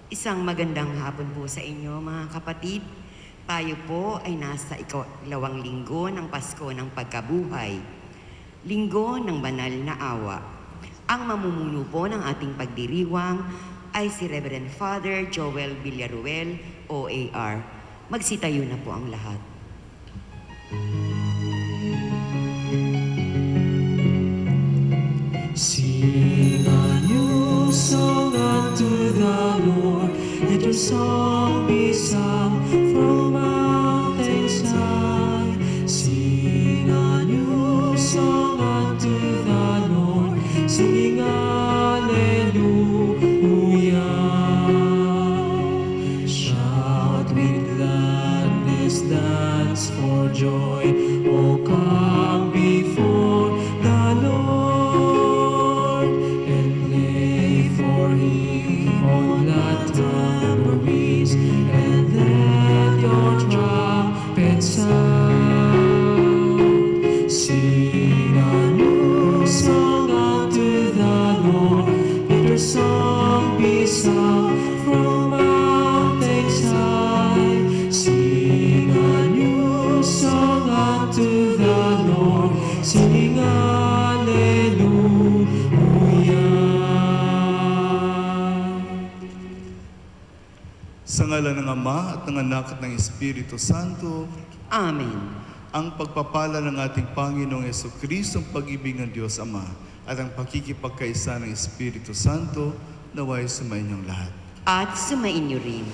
Isang magandang hapon po sa inyo mga kapatid. Tayo po ay nasa ikalawang linggo ng Pasko ng Pagkabuhay. Linggo ng banal na awa. Ang mamumuno po ng ating pagdiriwang ay si Reverend Father Joel Villaruel, OAR. Magsitayo na po ang lahat. Sing a new song unto the Lord, let your song be sung from mountains high. Sing a new song unto the Lord, singing Alleluia. Shout with gladness, dance for joy, O come before the Lord, and play for Him on glad tambourines, and let your trumpets sound. Sing a new song unto the Lord, let your song be sung from mountains high. Sing a new song unto the Lord, singing Alleluia. Sa ngalan ng Ama at ng Anak at ng Espiritu Santo, Amen. ang pagpapala ng ating Panginoong Jesucristo, ang pag-ibig ng Diyos Ama, at ang pakikipagkaisa ng Espiritu Santo, naway sumainyong lahat. At sumainyo rin.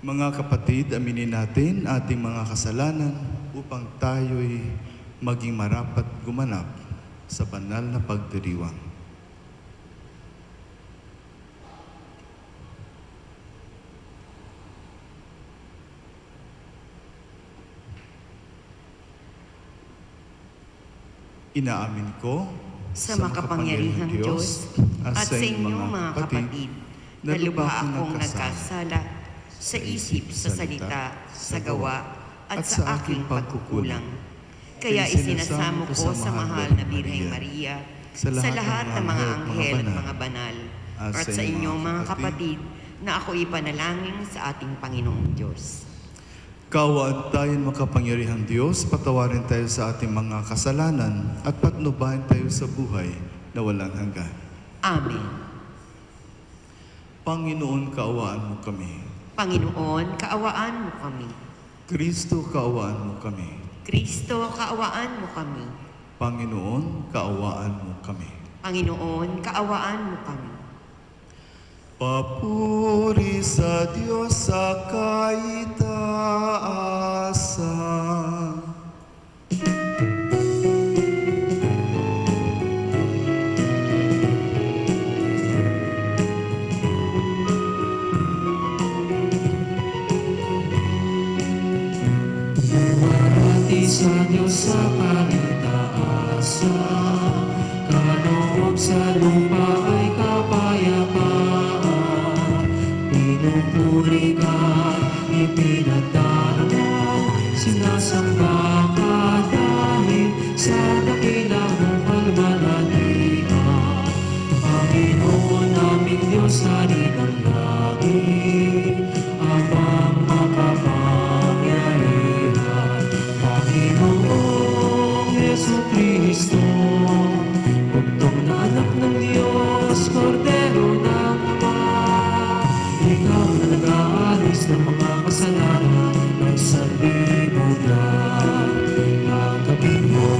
Mga kapatid, aminin natin ating mga kasalanan upang tayo'y maging marapat gumanap sa banal na pagdiriwang. Inaamin ko Sa makapangyarihang Diyos at sa inyong mga kapatid, na lubha akong nagkasala sa isip, sa salita, sa gawa, at sa aking pagkukulang. Kaya isinasamo ko sa mahal na Birheng Maria, sa lahat ng mga anghel at mga banal, at sa inyong mga kapatid, na ako ipanalangin sa ating Panginoong Diyos. Kaawaan tayo makapangyarihang Diyos, patawarin tayo sa ating mga kasalanan at patnubayan tayo sa buhay na walang hanggan. Amen. Panginoon, kaawaan mo kami. Panginoon, kaawaan mo kami. Kristo, kaawaan mo kami. Kristo, kaawaan mo kami. Panginoon, kaawaan mo kami. Panginoon, kaawaan mo kami. Papuri sa Diyos sa kaitaasan. Pati sa Diyos sa kaligtasan, kaloob sa lupa ay kapayapaan. Pinupuri ka, ipinagdaramo, sinasamba ka dahil sa dakila mong kalwalhatian. Panginoon naming Diyos, hari ng langit, Amang makapangyarihan, Panginoong Jesucristo, bugtong na anak ng Diyos, Kordero ng Ama. Ikaw na nag-aalis ng mga kasalanan ng sanlibutan. Tanggapin mo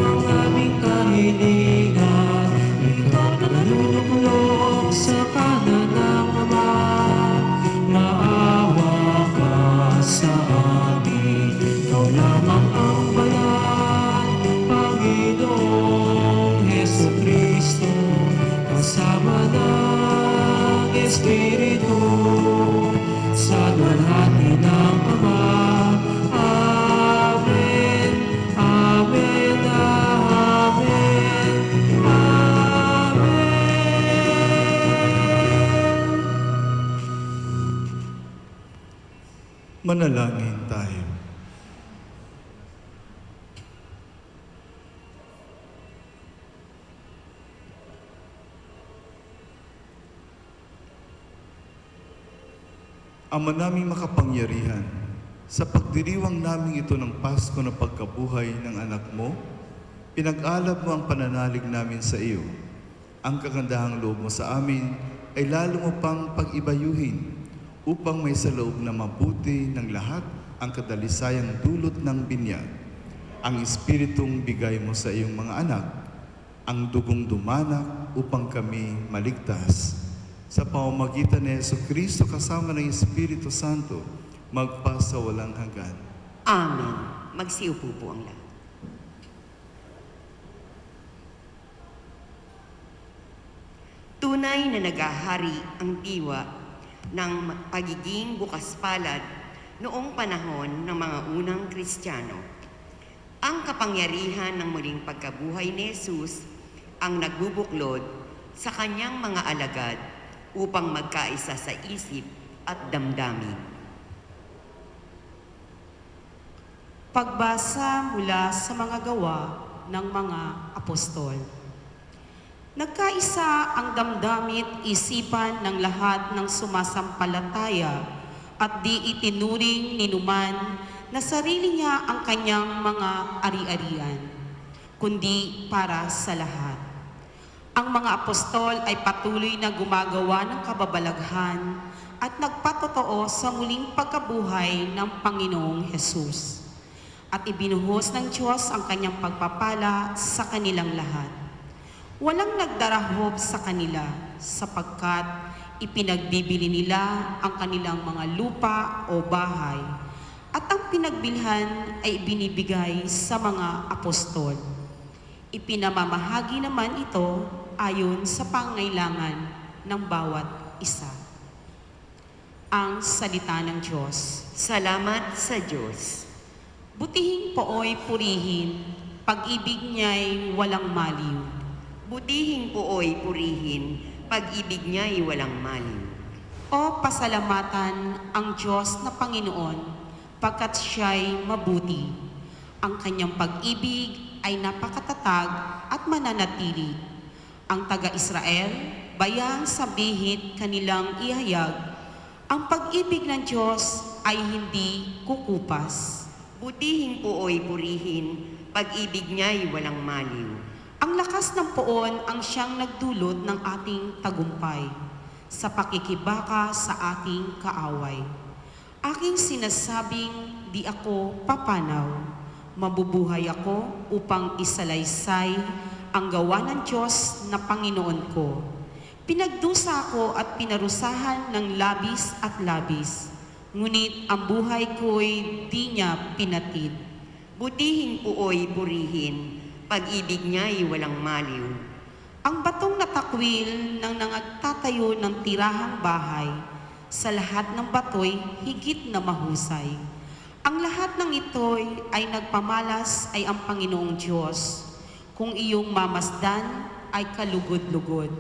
ang aming kahilingan, ikaw na naluluklok sa kanan ng Ama. Maawa ka sa amin, ikaw lamang ang banal, Panginoong Jesucristo, kasama ng Espiritu, sa luwalhati ng Ama. Amen, Amen, Amen, Amen. Manalangin tayo. Ama naming makapangyarihan, sa pagdiriwang namin ito ng Pasko na pagkabuhay ng anak mo, pinag-alab mo ang pananalig namin sa iyo. Ang kagandahang loob mo sa amin ay lalo mo pang pag-ibayuhin upang may saloob na mabuti ng lahat ang kadalisayang dulot ng binyag. Ang Espiritong bigay mo sa iyong mga anak, ang dugong dumanak upang kami maligtas. Sa pamamagitan ni Jesucristo kasama ng Espiritu Santo, magpasa walang hanggan. Amen. Magsiupo po ang lahat. Tunay na nagahari ang diwa ng pagiging bukas palad noong panahon ng mga unang Kristiyano. Ang kapangyarihan ng muling pagkabuhay ni Jesus ang nagbubuklod sa kanyang mga alagad upang magkaisa sa isip at damdamin. Pagbasa mula sa mga gawa ng mga apostol. Nagkaisa ang damdamit isipan ng lahat ng sumasampalataya at di itinuring ninuman na sarili niya ang kanyang mga ari-arian, kundi para sa lahat. Ang mga apostol ay patuloy na gumagawa ng kababalaghan at nagpatotoo sa muling pagkabuhay ng Panginoong Hesus. At ibinuhos ng Diyos ang kanyang pagpapala sa kanilang lahat. Walang nagdarahop sa kanila sapagkat ipinagbibili nila ang kanilang mga lupa o bahay at ang pinagbilhan ay binibigay sa mga apostol. Ipinamamahagi naman ito ayon sa pangailangan ng bawat isa. Ang salita ng Diyos. Salamat sa Diyos. Butihing pooy purihin, pag-ibig niya'y walang maliw. Butihing pooy purihin, pag-ibig niya'y walang maliw. O pasalamatan ang Diyos na Panginoon, pagkat siya'y mabuti. Ang kanyang pag-ibig ay napakatatag at mananatili. Ang taga-Israel, bayang sa bihit kanilang ihayag, ang pag-ibig ng Diyos ay hindi kukupas. Butihing pooy purihin, pag-ibig niya'y walang maliw. Ang lakas ng poon ang siyang nagdulot ng ating tagumpay sa pakikibaka sa ating kaaway. Aking sinasabing di ako papanaw. Mabubuhay ako upang isalaysay ang gawa ng Diyos na Panginoon ko. Pinagdusa ako at pinarusahan ng labis at labis. Ngunit ang buhay ko'y di niya pinatid. Butihing pooy purihin, pag-ibig niya'y walang maliw. Ang batong natakwil ng nangagtatayo ng tirahang bahay, sa lahat ng bato'y higit na mahusay. Ang lahat ng ito'y ay nagpamalas ay ang Panginoong Diyos. Kung iyong mamasdan ay kalugod-lugod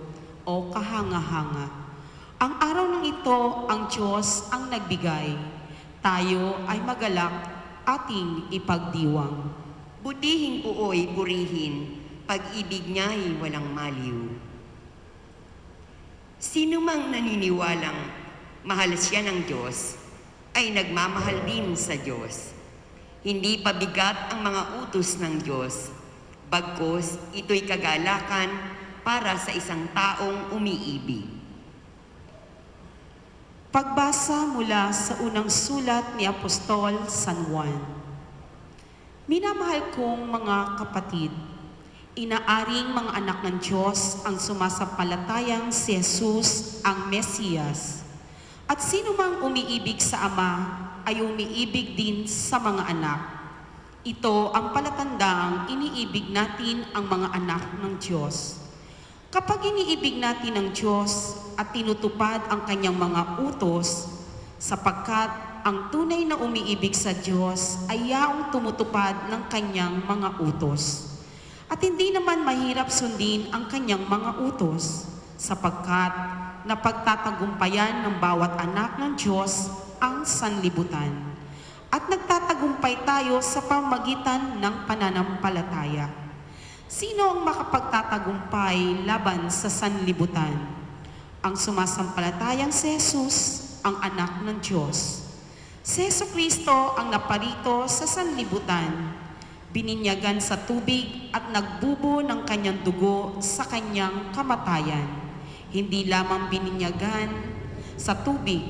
o kahanga-hanga. Ang araw ng ito, ang Diyos ang nagbigay. Tayo ay magalak ating ipagdiwang. Butihing pooy purihin, pag-ibig niya'y walang maliw. Sino mang naniniwalang mahal siya ng Diyos, ay nagmamahal din sa Diyos. Hindi pabigat ang mga utos ng Diyos, bagkus ito'y kagalakan para sa isang taong umiibig. Pagbasa mula sa unang sulat ni Apostol San Juan. Minamahal kong mga kapatid, inaaring mga anak ng Diyos ang sumasampalatayang si Jesus ang Mesiyas. At sino mang umiibig sa Ama ay umiibig din sa mga anak. Ito ang palatandang iniibig natin ang mga anak ng Diyos. Kapag iniibig natin ang Diyos at tinutupad ang kanyang mga utos, sapagkat ang tunay na umiibig sa Diyos ay yaong tumutupad ng kanyang mga utos. At hindi naman mahirap sundin ang kanyang mga utos, sapagkat napagtatagumpayan ng bawat anak ng Diyos ang sanlibutan. At nagtatagumpay tayo sa pamagitan ng pananampalataya. Sino ang makapagtatagumpay laban sa sanlibutan? Ang sumasampalatayang si Jesus ang anak ng Diyos. Si Jesucristo ang naparito sa sanlibutan, bininyagan sa tubig at nagbubo ng kanyang dugo sa kanyang kamatayan. Hindi lamang bininyagan sa tubig,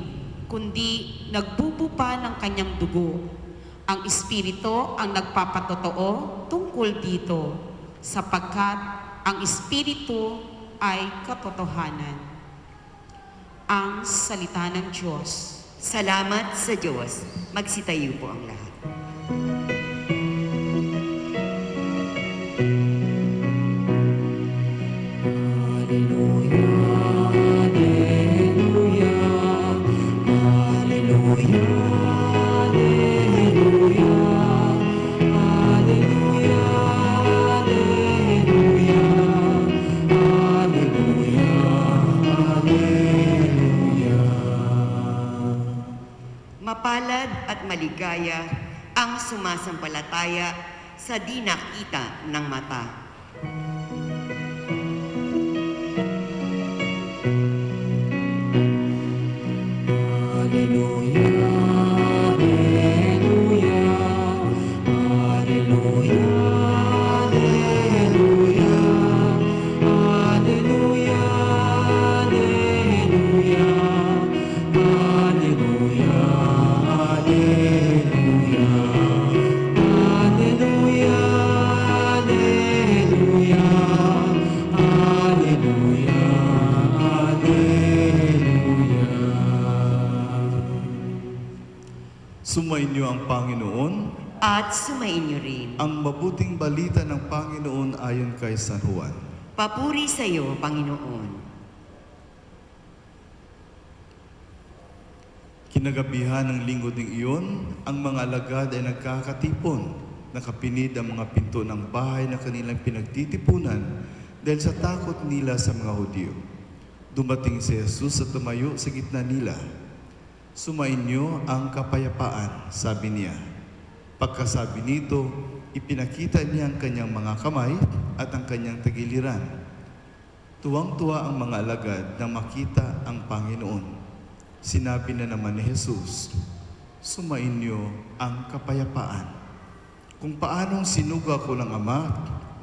kundi nagbubo pa ng kanyang dugo. Ang Espiritu ang nagpapatotoo tungkol dito, sapagkat ang Espiritu ay katotohanan. Ang salita ng Diyos. Salamat sa Diyos. Magsitayo po ang lahat. Mapalad at maligaya ang sumasampalataya sa di nakita ng mata. Sumainyo ang Panginoon, At sumainyo rin. ang mabuting balita ng Panginoon ayon kay San Juan. Papuri sa iyo, Panginoon. Kinagabihan ng linggo ding iyon, ang mga alagad ay nagkakatipon. Nakapinid ang mga pinto ng bahay na kanilang pinagtitipunan dahil sa takot nila sa mga Hudyo. Dumating si Jesus at tumayo sa gitna nila. Sumainyo ang kapayapaan, sabi niya. Pagkasabi nito, ipinakita niya ang kanyang mga kamay at ang kanyang tagiliran. Tuwang-tuwa ang mga alagad na makita ang Panginoon. Sinabi na naman ni Jesus, sumainyo ang kapayapaan. Kung paanong sinugo ko ng Ama,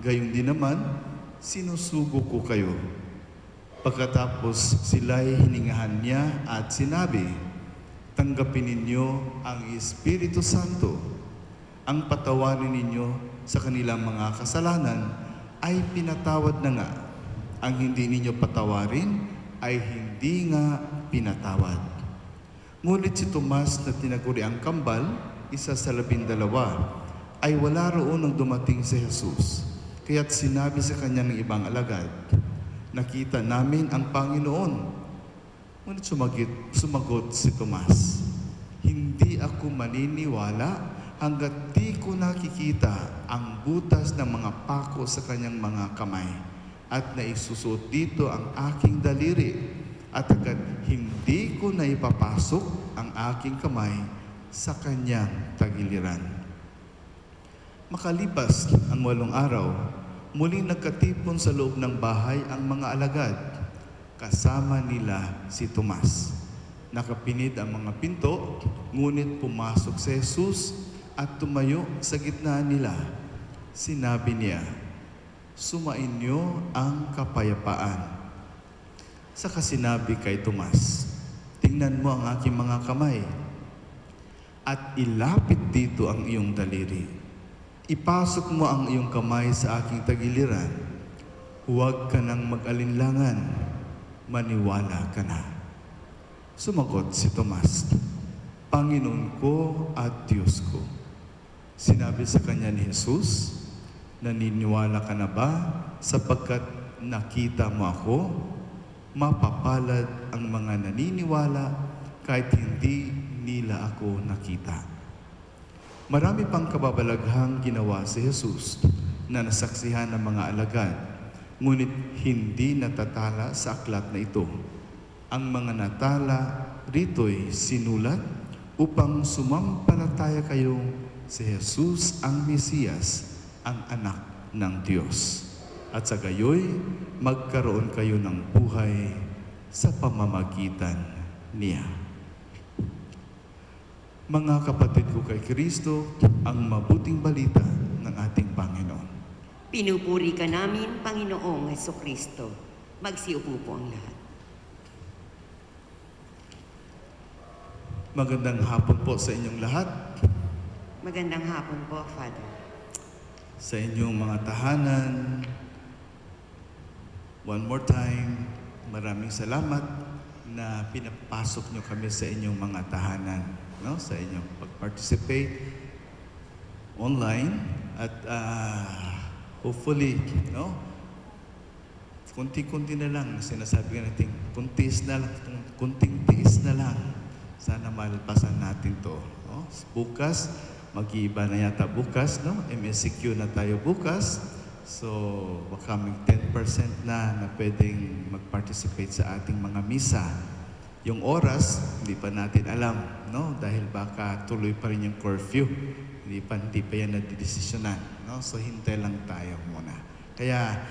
gayon din naman, sinusugo ko kayo. Pagkatapos sila'y hiningahan niya at sinabi, tanggapin ninyo ang Espiritu Santo. Ang patawarin ninyo sa kanilang mga kasalanan ay pinatawad na nga. Ang hindi ninyo patawarin ay hindi nga pinatawad. Ngunit si Tomas na tinaguri ang kambal, isa sa 12, ay wala roon nang dumating si Jesus. Kaya't sinabi sa kanya ng ibang alagad, nakita namin ang Panginoon. Ngunit sumagot si Tomas, hindi ako maniniwala hanggat di ko nakikita ang butas ng mga pako sa kanyang mga kamay at naisusuot dito ang aking daliri at agad hindi ko na ipapasok ang aking kamay sa kanyang tagiliran. Makalipas ang 8 araw, muling nagkatipon sa loob ng bahay ang mga alagad. Kasama nila si Tomas. Nakapinid ang mga pinto, ngunit pumasok si Jesus at tumayo sa gitna nila. Sinabi niya, sumainyo ang kapayapaan. Saka sinabi kay Tomas, tingnan mo ang aking mga kamay at ilapit dito ang iyong daliri. Ipasok mo ang iyong kamay sa aking tagiliran. Huwag ka nang mag-alinlangan, maniwala ka na. Sumagot si Tomas, Panginoon ko at Diyos ko. Sinabi sa kanya ni Jesus, naniniwala ka na ba sapagkat nakita mo ako? Mapapalad ang mga naniniwala kahit hindi nila ako nakita. Marami pang kababalaghang ginawa si Jesus na nasaksihan ng mga alagad, ngunit hindi natatala sa aklat na ito. Ang mga natala rito'y sinulat upang sumampalataya kayong si Jesus ang Mesiyas, ang anak ng Diyos. At sa gayoy, magkaroon kayo ng buhay sa pamamagitan niya. Mga kapatid ko kay Kristo, ang mabuting balita ng ating Panginoon. Pinupuri ka namin, Panginoong Hesukristo. Magsiupo po ang lahat. Magandang hapon po sa inyong lahat, Magandang hapon po, Father. sa inyong mga tahanan. One more time, maraming salamat na pinapasok nyo kami sa inyong mga tahanan, no? Sa inyong pag-participate online at hopefully, no? Kunti-kunti na lang, sinasabi natin, kuntis na lang, kunting tiis na lang. Sana malpasan natin to. No? Bukas, mag-iiba na yata bukas, no? MSCQ na tayo bukas. So, baka may 10% na pwedeng mag-participate sa ating mga misa. Yung oras, hindi pa natin alam, no? Dahil baka tuloy pa rin yung curfew. Hindi pa yan nadidesisyonan, no? So, hintay lang tayo muna. Kaya,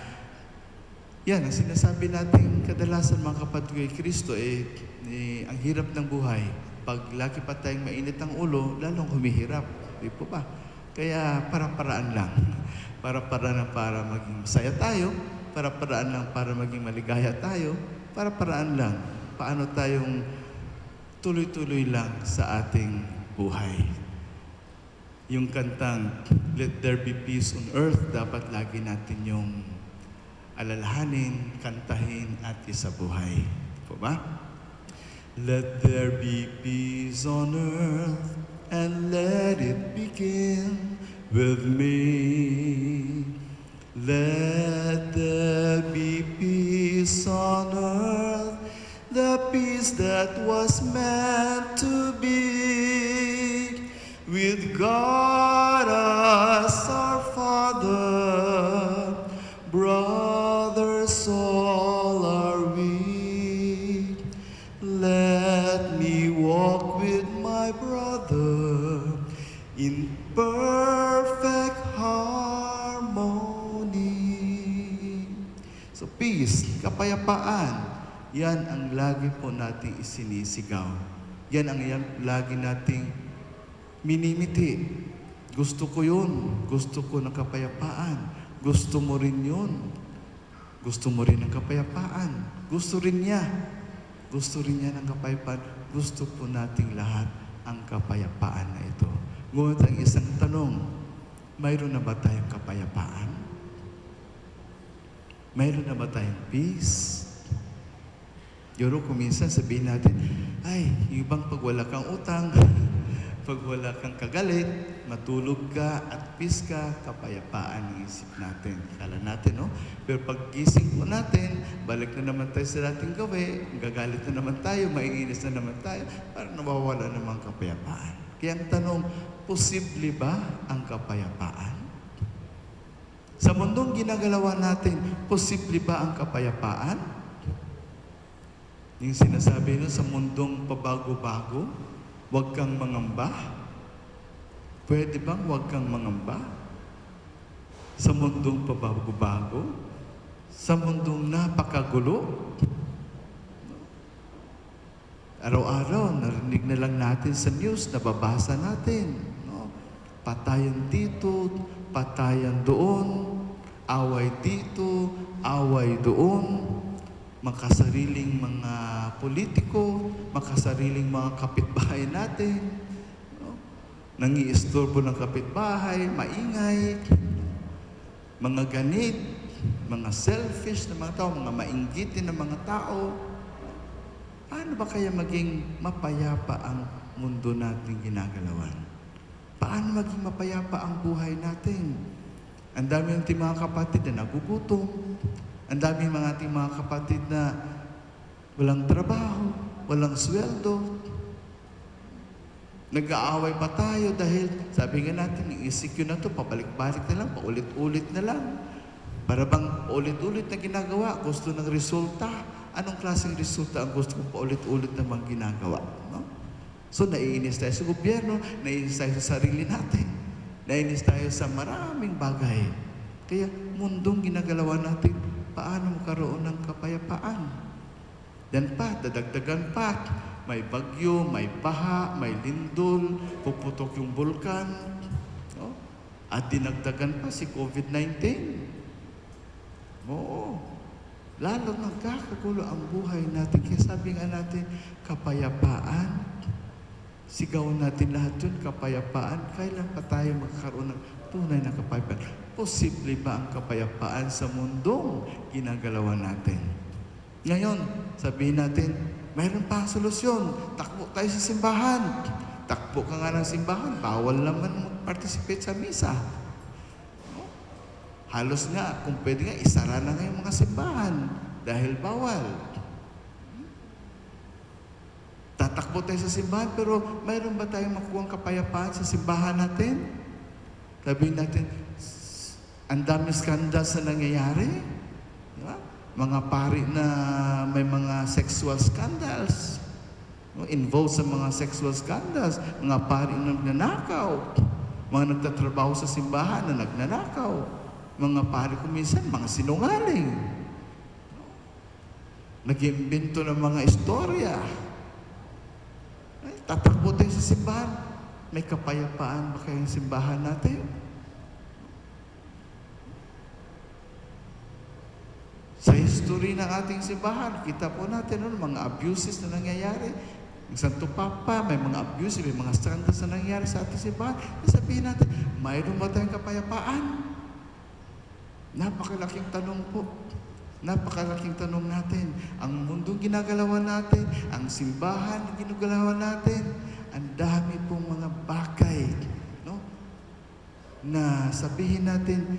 yan, ang sinasabi natin kadalasan mga kapatid kay Kristo, ang hirap ng buhay. Pag lagi pa tayong mainit ang ulo, lalong humihirap. Di po ba? Kaya para-paraan lang. Para-paraan lang para maging masaya tayo. Para-paraan lang para maging maligaya tayo. Para-paraan lang. Paano tayong tuloy-tuloy lang sa ating buhay. Yung kantang, Let There Be Peace on Earth, dapat lagi natin yung alalahanin, kantahin at isabuhay. Po ba? Let there be peace on earth and let it begin with me. Let there be peace on earth, the peace that was meant to be, with God as our Father, brothers all are we. Let me walk with my brother in perfect harmony. So peace, kapayapaan, yan ang lagi po nating isinisigaw. Yan ang lagi nating minimiti. Gusto ko yun. Gusto ko ng kapayapaan. Gusto mo rin yun. Gusto mo rin ng kapayapaan. Gusto rin niya. Gusto rin niya ng kapayapaan. Gusto po nating lahat ang kapayapaan na ito. Ngunit ang isang tanong, mayroon na ba tayong kapayapaan? Mayroon na ba tayong peace? Yoro, kuminsan sabihin natin, ay, ibang pag wala kang utang, pag wala kang kagalit, matulog ka at peace ka, kapayapaan ang isip natin. Kala natin, no? Pero pag gising po natin, balik na naman tayo sa dating gawin, gagalit na naman tayo, maiinis na naman tayo, parang nawawala naman kapayapaan. Kaya ang tanong, posible ba ang kapayapaan? Sa mundong ginagalawan natin, posible ba ang kapayapaan? Yung sinasabi nyo sa mundong pabago-bago, huwag kang mangamba. Pwede bang huwag kang mangamba? Sa mundong pabago-bago? Sa mundong napakagulo? Araw-araw, narinig na lang natin sa news, nababasa natin. No? Patayan dito, patayan doon, away dito, away doon. Makasariling mga politiko, makasariling mga kapitbahay natin. No? Nangiistorbo ng kapitbahay, maingay, mga ganit, mga selfish na mga tao, mga mainggitin na mga tao. Paano ba kaya maging mapayapa ang mundo natin ginagalawan? Paano maging mapayapa ang buhay natin? Ang dami nating mga kapatid na nagugutom. Ang dami ating mga kapatid na walang trabaho, walang sweldo. Nag-aaway pa tayo dahil sabi nga natin, yung ECQ na to, pabalik-balik na lang, paulit-ulit na lang. Para bang ulit-ulit na ginagawa, gusto ng resulta. Anong klaseng resulta ang gusto ko paulit-ulit namang ginagawa? No? So, naiinis tayo sa gobyerno, naiinis tayo sa sarili natin, naiinis tayo sa maraming bagay. Kaya, mundong ginagalawan natin, paano magkaroon ng kapayapaan? Dan pa, dadagdagan pa, may bagyo, may baha, may lindol, puputok yung bulkan. No? At dinagdagan pa si COVID-19. Oo. Lalo nagkakagulo ang buhay natin. Kaya sabi nga natin, kapayapaan. Sigawan natin lahat yun, kapayapaan. Kailan pa tayo magkaroon ng tunay na kapayapaan? Posible ba ang kapayapaan sa mundong ginagalawan natin? Ngayon, sabihin natin, mayroon pa ang solusyon. Takbo tayo sa simbahan. Takbo ka nga ng simbahan. Bawal naman mag-participate sa misa. Halos nga, kung pwede nga, isara na nga yung mga simbahan dahil bawal. Tatakbo tayo sa simbahan, pero mayroon ba tayong makuha kapayapaan sa simbahan natin? Sabihin natin, ang dami skandals na nangyayari. Di ba? Mga pari na may mga sexual scandals. Involved sa mga sexual scandals. Mga pari na nagnanakaw. Mga nagtatrabaho sa simbahan na nagnanakaw. Mga pari ko minsan, mga sinungaling. Nag-imbento ng mga istorya. Tatakbo tayo sa simbahan. May kapayapaan ba kayong simbahan natin? Sa history ng ating simbahan, kita po natin mga abuses na nangyayari. Ang Santo Papa, may mga abuses, may mga scandals na nangyayari sa ating simbahan. Sabihin natin, mayroon ba tayong kapayapaan? Napakalaking tanong po. Napakalaking tanong natin. Ang mundong ginagalawan natin, ang simbahan na ginagalawan natin, ang dami pong mga bagay, no? Na sabihin natin,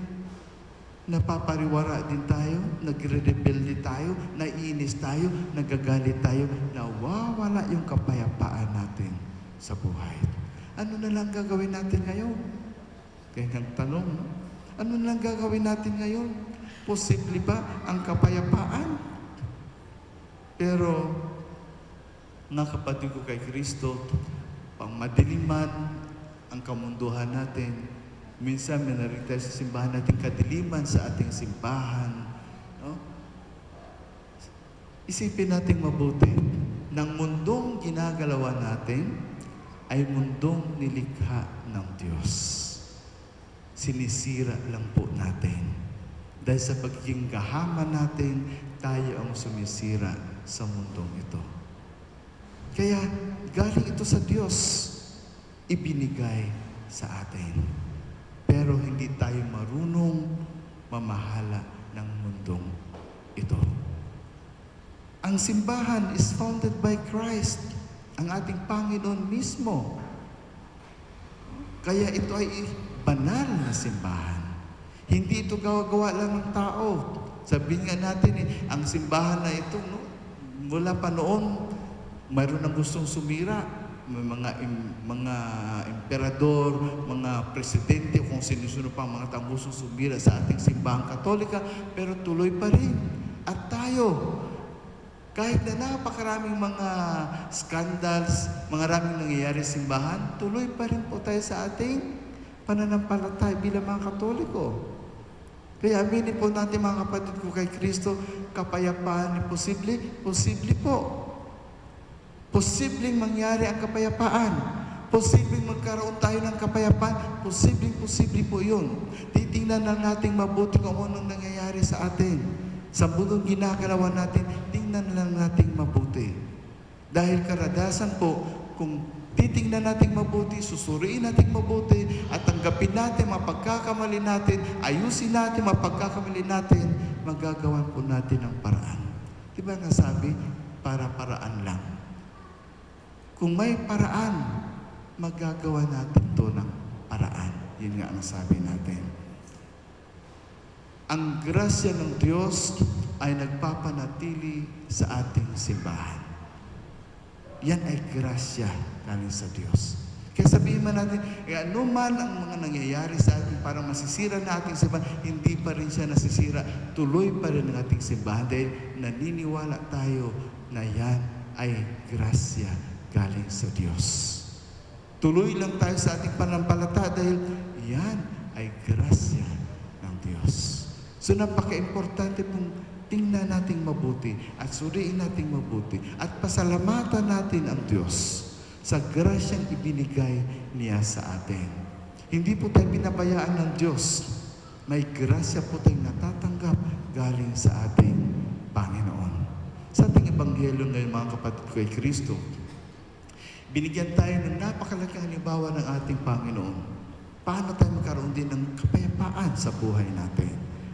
napapariwara din tayo, nagre-rebelde tayo, naiinis tayo, nagagalit tayo, nawawala yung kapayapaan natin sa buhay. Ano na lang gagawin natin ngayon? Kaya ang tanong, no? Ano lang gagawin natin ngayon? Posible ba ang kapayapaan? Pero, mga kapatid ko kay Kristo, pang madiliman ang kamunduhan natin, minsan may narita sa simbahan natin kadiliman sa ating simbahan. No? Isipin natin mabuti, ng mundong ginagalawan natin ay mundong nilikha ng Diyos. Sinisira lang po natin. Dahil sa pagiging gahaman natin, tayo ang sumisira sa mundong ito. Kaya galing ito sa Diyos, ibinigay sa atin. Pero hindi tayo marunong mamahala ng mundong ito. Ang simbahan is founded by Christ, ang ating Panginoon mismo. Kaya ito ay banal na simbahan. Hindi ito gawa-gawa lang ng tao. Sabihin nga natin, ang simbahan na ito, no, mula pa noon, mayroon na gustong sumira. May mga emperador, mga presidente, kung sino-sino pa mga taong gustong sumira sa ating simbahang Katolika, pero tuloy pa rin. At tayo, kahit na napakaraming mga scandals, mga raming nangyayari sa simbahan, tuloy pa rin po tayo sa ating pananampalataya bilang mga Katoliko. Kaya aminin po natin mga kapatid ko kay Kristo, kapayapaan ni posible? Posible po. Posibleng mangyari ang kapayapaan. Posibleng magkaroon tayo ng kapayapaan. Posible po yun. Titingnan lang natin mabuti kung anong nangyayari sa atin. Sa mundong ginagalawan natin, tingnan lang natin mabuti. Dahil karadasan po, kung titingnan natin mabuti, susuriin natin mabuti, at tanggapin natin mga pagkakamali natin, ayusin natin mga pagkakamali natin, magagawan po natin ang paraan. Diba nga sabi, para-paraan lang. Kung may paraan, magagawa natin to ng paraan. Yun nga ang sabi natin. Ang grasya ng Diyos ay nagpapanatili sa ating simbahan. Yan ay grasya namin sa Diyos. Kaya sabihin man natin, ano man ang mga nangyayari sa atin, parang masisira na ating simbahan, hindi pa rin siya nasisira. Tuloy pa rin ang ating simbahan dahil naniniwala tayo na yan ay grasya galing sa Diyos. Tuloy lang tayo sa ating panampalataya dahil yan ay grasya ng Diyos. So napaka-importante pong tingnan nating mabuti at suriin nating mabuti at pasalamatan natin ang Diyos sa grasyang ibinigay niya sa atin. Hindi po tayo binabayaan ng Diyos. May grasya po tayong natatanggap galing sa ating Panginoon. Sa ating Ebanghelyo ngayon, mga kapatid ko kay Kristo, binigyan tayo ng napakalaking halimbawa ng ating Panginoon. Paano tayo magkaroon din ng kapayapaan sa buhay natin?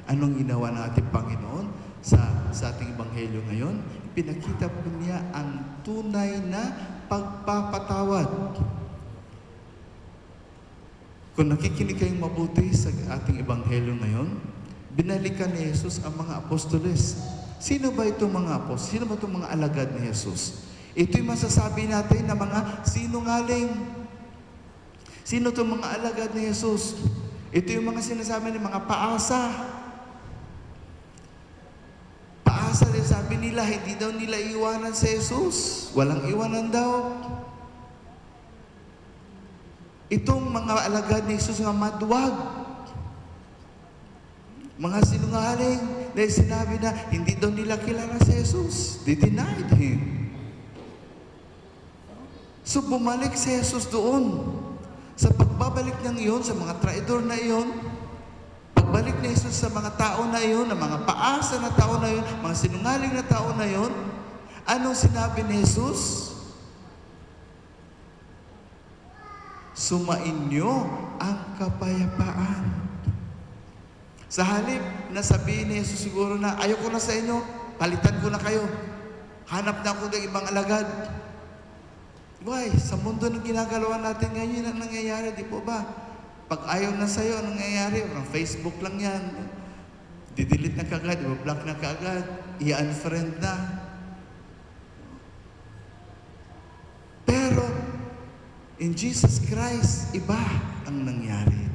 Anong ginawa ng ating Panginoon sa ating Ebanghelyo ngayon? Pinakita po niya ang tunay na pagpapatawad. Kung nakikinig kayong mabuti sa ating Ebanghelyo ngayon, binalikan ni Jesus ang mga apostoles. Sino ba itong mga apostoles? Sino ba itong mga alagad ni Jesus? Ito'y masasabi natin na mga sinungaling. Sino itong mga alagad ni Jesus? Ito yung mga sinasabi ng mga paasa. Paasa din sabi nila, hindi daw nila iwanan si Jesus. Walang iwanan daw. Itong mga alagad ni Jesus nga madwag. Mga sinungaling. Dahil sinabi na, hindi daw nila kilala si Jesus. They denied Him. So bumalik si Jesus doon. Sa pagbabalik niyang iyon, sa mga traidor na iyon, pagbalik ni Jesus sa mga tao na iyon, na mga paasa na tao na iyon, mga sinungaling na tao na iyon, anong sinabi ni Jesus? Sumainyo ang kapayapaan. Sa halip na sabihin ni Jesus siguro na, ayoko na sa inyo, palitan ko na kayo. Hanap na ako ng ibang alagad. Why? Sa mundo ng ginagalawan natin ngayon, yun ang nangyayari, di po ba? Pag ayaw na sa'yo, anong nangyayari? Ang Facebook lang yan. Didelete na kaagad, i-block na kaagad, i-unfriend na. Pero, in Jesus Christ, iba ang nangyari.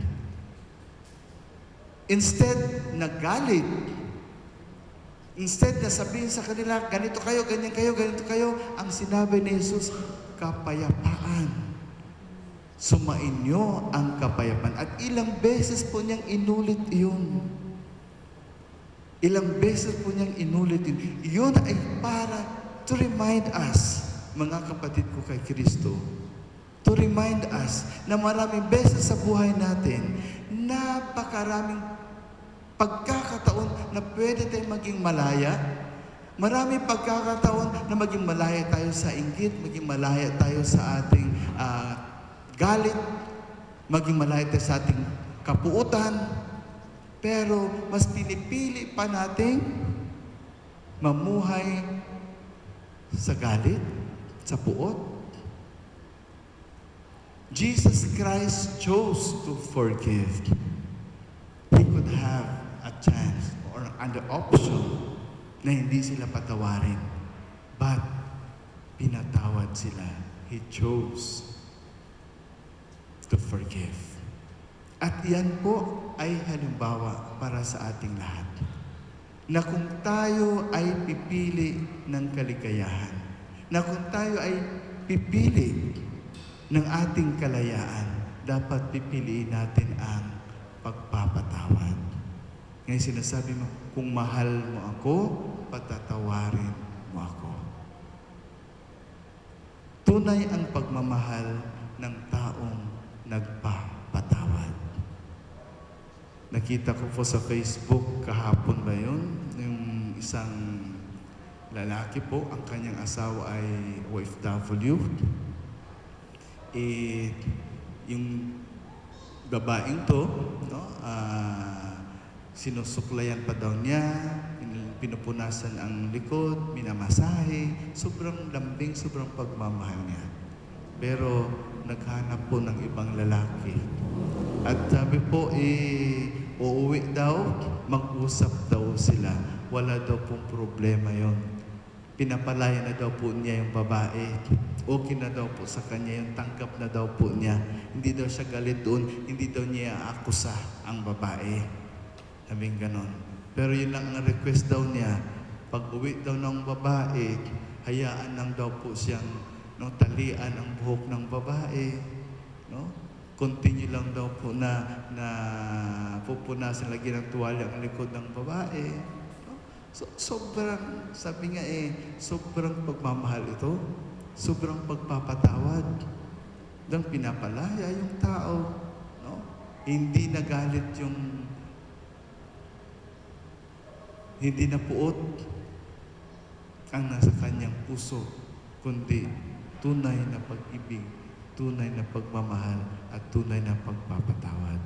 Instead, nagalit. Instead na sabihin sa kanila, ganito kayo, ganyan kayo, ganito kayo, ang sinabi ni Jesus, kapayapaan. Sumainyo ang kapayapaan. At ilang beses po niyang inulit iyon. Ilang beses po niyang inulit yun. Iyon ay para to remind us, mga kapatid ko kay Kristo, to remind us na maraming beses sa buhay natin, napakaraming pagkakataon na pwede tayong maging malaya. Maraming pagkakataon na maging malaya tayo sa inggit, maging malaya tayo sa ating galit, maging malaya tayo sa ating kapuutan. Pero mas pinipili pa nating mamuhay sa galit, sa puot. Jesus Christ chose to forgive. He could have a chance or an option na hindi sila patawarin. But, pinatawad sila. He chose to forgive. At yan po ay halimbawa para sa ating lahat. Na kung tayo ay pipili ng kaligayahan, na kung tayo ay pipili ng ating kalayaan, dapat pipiliin natin ang pagpapatawad. Ngayon sinasabi mo, kung mahal mo ako, patatawarin mo ako. Tunay ang pagmamahal ng taong nagpapatawad. Nakita ko po sa Facebook kahapon ba yun? Yung isang lalaki po, ang kanyang asawa ay OFW. Yung babaeng to, no, sinusuklayan pa daw niya, pinupunasan ang likod, minamasahe, sobrang lambing, sobrang pagmamahal niya. Pero naghanap po ng ibang lalaki. At sabi po, uuwi daw, mag-usap daw sila. Wala daw pong problema yon. Pinapalaya na daw po niya yung babae. Okay na daw po sa kanya, yung tanggap na daw po niya. Hindi daw siya galit doon, hindi daw niya akusa ang babae. Sabing ganon. Pero yun lang ang request daw niya, pag uwi daw ng babae, hayaan lang daw po siyang talian ang buhok ng babae. No? Continue lang daw po na pupunasan lagi ng tuwalya ang likod ng babae. No? So, sobrang, sabi nga sobrang pagmamahal ito, sobrang pagpapatawad, ng pinapalaya yung tao, no? Hindi nagalit hindi napuot ang nasa kanyang puso, kundi tunay na pag-ibig, tunay na pagmamahal, at tunay na pagpapatawad.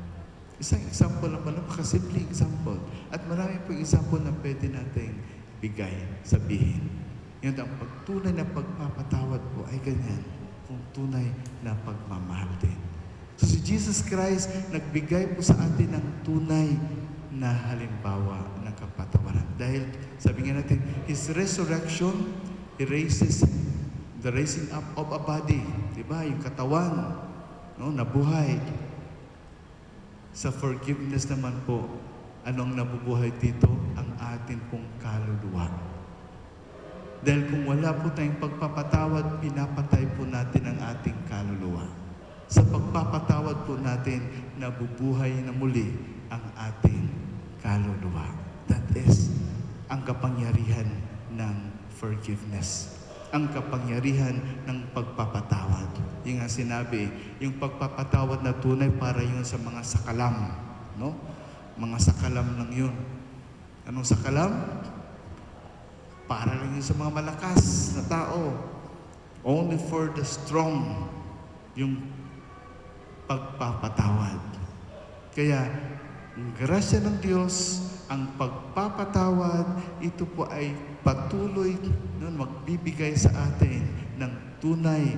Isang example naman, napakasimple example. At marami pong example na pwede nating bigay, sabihin. Yun, ang tunay na pagpapatawad po ay ganyan, kung tunay na pagmamahal din. So si Jesus Christ, nagbigay po sa atin ng tunay na halimbawa ng kapatawaran. Dahil, sabi nga natin, His resurrection erases the raising up of a body. Diba? Yung katawan, no, nabuhay. Sa forgiveness naman po, anong nabubuhay dito? Ang atin pong kaluluwa. Dahil kung wala po tayong pagpapatawad, pinapatay po natin ang ating kaluluwa. Sa pagpapatawad po natin, nabubuhay na muli ang ating kaluluwa. That is ang kapangyarihan ng forgiveness. Ang kapangyarihan ng pagpapatawad. Yung nga sinabi, yung pagpapatawad na tunay para yun sa mga sakalam. No? Mga sakalam lang yun. Anong sakalam? Para lang yun sa mga malakas na tao. Only for the strong yung pagpapatawad. Kaya, ang grasya ng Diyos, ang pagpapatawad, ito po ay patuloy na magbibigay sa atin ng tunay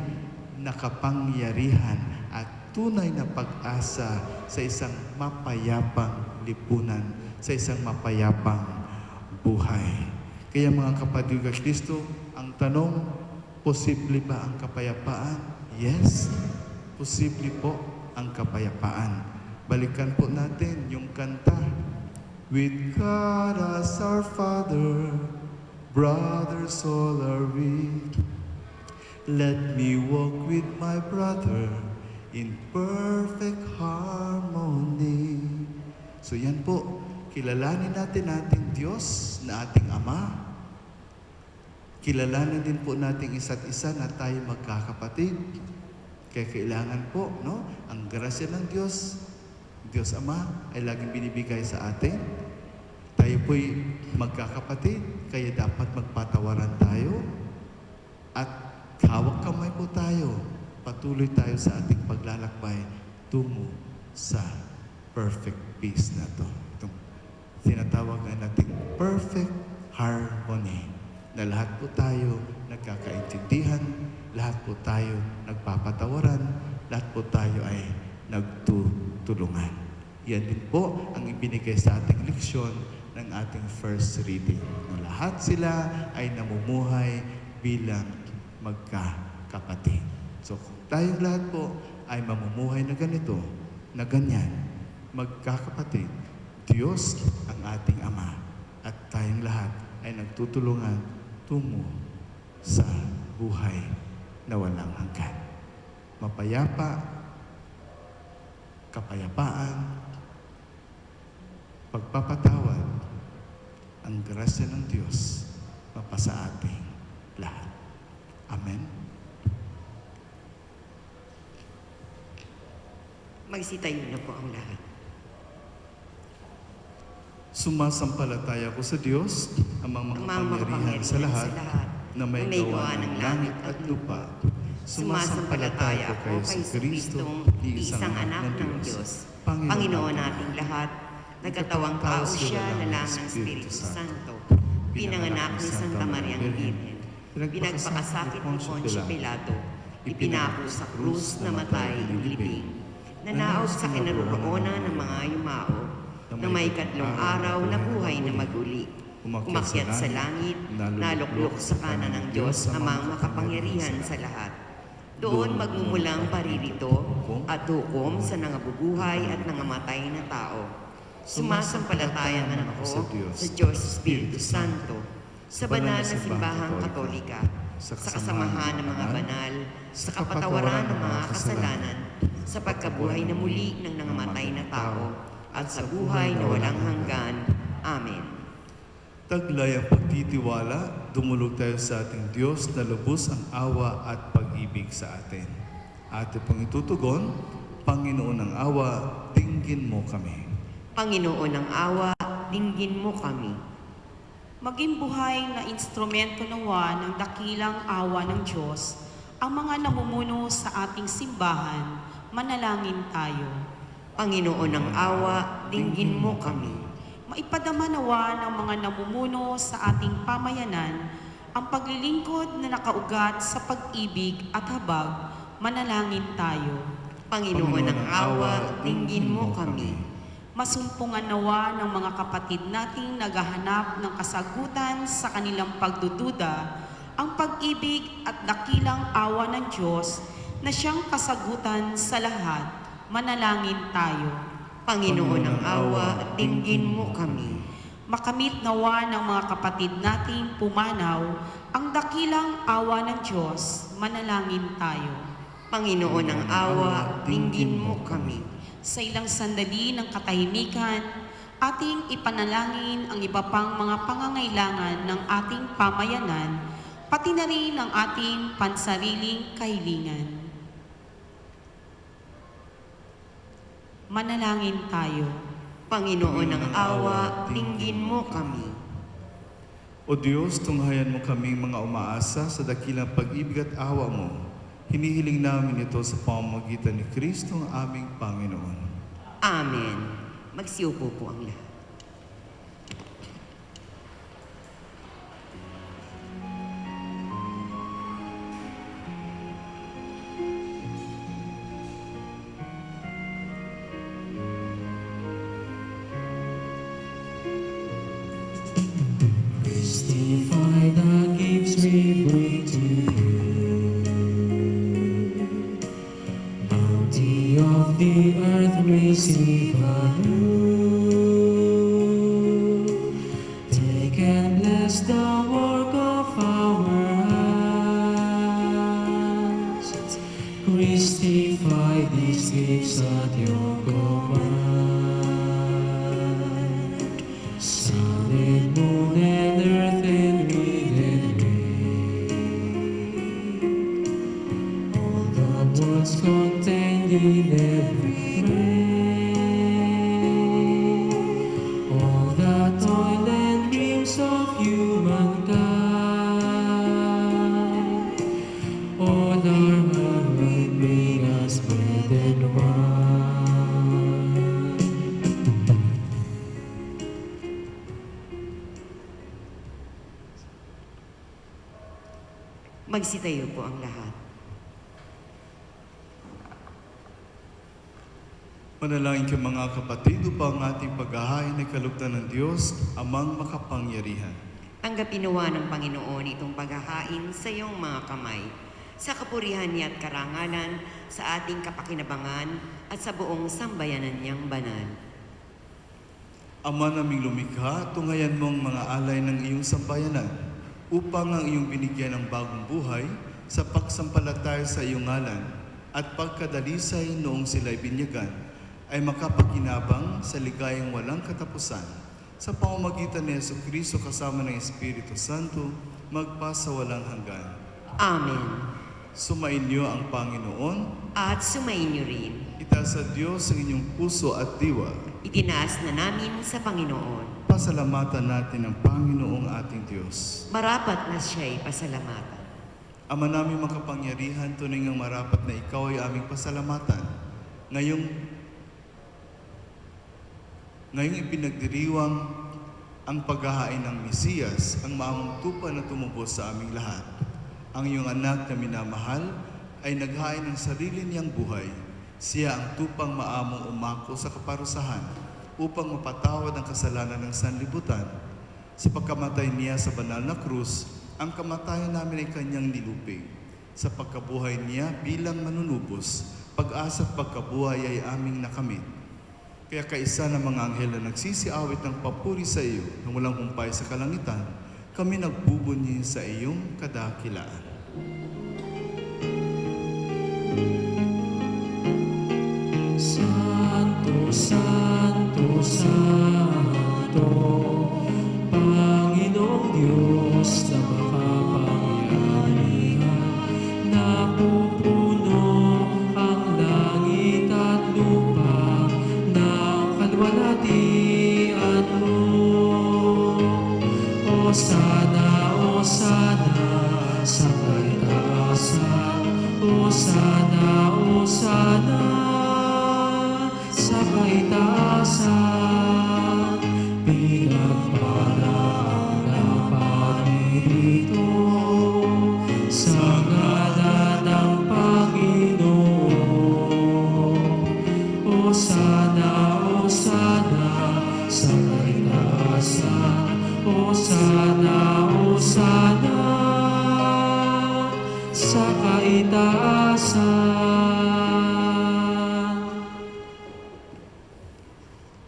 na kapangyarihan at tunay na pag-asa sa isang mapayapang lipunan, sa isang mapayapang buhay. Kaya mga kapatid ng Kristo, ang tanong, posible ba ang kapayapaan? Yes, posible po ang kapayapaan. Balikan po natin yung kanta. With God as our Father, brothers all are we. Let me walk with my brother in perfect harmony. So yan po, kilalanin natin ating Diyos na ating Ama. Kilalanin din po natin isa't isa na tayo magkakapatid. Kaya kailangan po, no, ang grasya ng Diyos, Diyos Ama, ay laging binibigay sa atin. Tayo po'y magkakapatid, kaya dapat magpatawaran tayo. At hawak kamay po tayo. Patuloy tayo sa ating paglalakbay tungo sa perfect peace na to. Itong tinatawag na nating perfect harmony. Na lahat po tayo nagkakaintindihan, lahat po tayo nagpapatawaran, lahat po tayo ay nagtutulungan. Yan din po ang ibinigay sa ating leksyon ng ating first reading. Na lahat sila ay namumuhay bilang magkakapatid. So kung tayong lahat po ay mamumuhay na ganito, na ganyan, magkakapatid, Diyos ang ating Ama at tayong lahat ay nagtutulungan tungo sa buhay na walang hanggan. Mapayapa, kapayapaan, pagpapatawad, ang grasya ng Diyos mapasa ating lahat. Amen. Magsitayo na po ang lahat. Sumasampalataya ko sa Diyos, ang mga makapangyarihan sa lahat, na may gawa ng langit at lupa. Sumasampalataya ko kay Kristong, iisang anak ng Diyos, Panginoon nating lahat, nagkatawang tao siya na lang ng Espiritu Santo, pinanganak ni Santa Mariang Birhen, pinagpakasakit ni Poncio Pilato, ipinako sa krus, namatay, ilibing, nanaog sa kinaroroonan ng mga yumao, na may ikatlong araw na buhay na maguli. Umakyat sa langit, naluklok sa kanan ng Diyos, amang makapangyarihan sa lahat. Doon magmumulang paririto at hukom sa nangabubuhay at nangamatay na tao. Sumasampalataya man ako sa Diyos Espiritu Santo, sa banal na simbahang Katolika, sa kasamahan ng mga banal, sa kapatawaran ng mga kasalanan, sa pagkabuhay na muli ng nangamatay na tao, at sa buhay na walang hanggan. Amen. Taglay ang pagtitiwala, dumulog tayo sa ating Diyos na lubos ang awa at pag-ibig sa atin. Ating pong itutugon, Panginoon ng awa, dinggin mo kami. Panginoon ng awa, dinggin mo kami. Maging buhay na instrumento nawa ng dakilang awa ng Diyos ang mga namumuno sa ating simbahan, manalangin tayo. Panginoon ng awa, dinggin mo kami. Maipadama nawa ng mga namumuno sa ating pamayanan ang paglilingkod na nakaugat sa pag-ibig at habag, manalangin tayo. Panginoon ng awa, dinggin mo kami. Masumpungan nawa ng mga kapatid nating naghahanap ng kasagutan sa kanilang pagdududa ang pag-ibig at dakilang awa ng Diyos na siyang kasagutan sa lahat. Manalangin tayo. Panginoon ng awa, dinggin mo kami. Makamit nawa ng mga kapatid nating pumanaw ang dakilang awa ng Diyos. Manalangin tayo. Panginoon ng awa, dinggin mo kami. Sa ilang sandali ng katahimikan, ating ipanalangin ang iba pang mga pangangailangan ng ating pamayanan, pati na rin ang ating pansariling kahilingan. Manalangin tayo. Panginoon ng awa, dinggin mo kami. O Diyos, tunghayan mo kaming mga umaasa sa dakilang pag-ibig at awa mo. Hinihiling namin ito sa pamamagitan ni Kristo ang aming Panginoon. Amen. Magsiupo po ang lahat. Testify the gifts we bring to you. Bounty of the earth receive anew. Take and bless the work of our hands. Christify these gifts at your command. Sun and moon and earth and wind and rain, all the words contained in every grain, all the toil and dreams of humankind, all our heart will bring us bread and wine. Magsitayo po ang lahat. Manalangin kayo mga kapatid upang ang ating paghahain ay kalugdan ng Diyos, amang makapangyarihan. Tanggapin nawa ng Panginoon itong paghahain sa iyong mga kamay, sa kapurihan niya at karangalan, sa ating kapakinabangan at sa buong sambayanan niyang banal. Ama naming lumikha, tunghayan mo ang mga alay ng iyong sambayanan, upang ang iyong binigyan ng bagong buhay sa pagsampalataya sa iyong ngalan at pagkadalisay noong sila'y binyagan, ay makapakinabang sa ligayang walang katapusan. Sa pamamagitan ni Jesucristo kasama ng Espiritu Santo, magpasa walang hanggan. Amen. Sumainyo ang Panginoon, At sumainyo rin. itaas sa Diyos ang inyong puso at diwa. Itinaas na namin sa Panginoon. Pasalamatan natin ang Panginoong ating Diyos. Marapat na siya'y pasalamatan. Ama namin makapangyarihan, tunay ngang marapat na ikaw ay aming pasalamatan. Ngayong ipinagdiriwang ang paghahain ng Mesiyas, ang maamong tupa na tumubos sa aming lahat. Ang iyong anak na minamahal ay naghain ng sarili niyang buhay. Siya ang tupang maamong umako sa kaparusahan upang mapatawad ang kasalanan ng sanlibutan. Sa pagkamatay niya sa banal na krus, ang kamatayan namin ay kanyang nilupig. Sa pagkabuhay niya bilang manunubos, pag-asa at pagkabuhay ay aming nakamit. Kaya kaisa ng mga anghel na nagsisiawit ng papuri sa iyo na walang humpay sa kalangitan, kami nagbubunyi sa iyong kadakilaan. Santo, Santo, Santo, Panginoon Hosana sa kaitaasan, pinagpala ang naparirito sa ngalan ng Panginoon. Hosana, Hosana sa kaitaasan, Hosana, Hosana sa kaitaasan.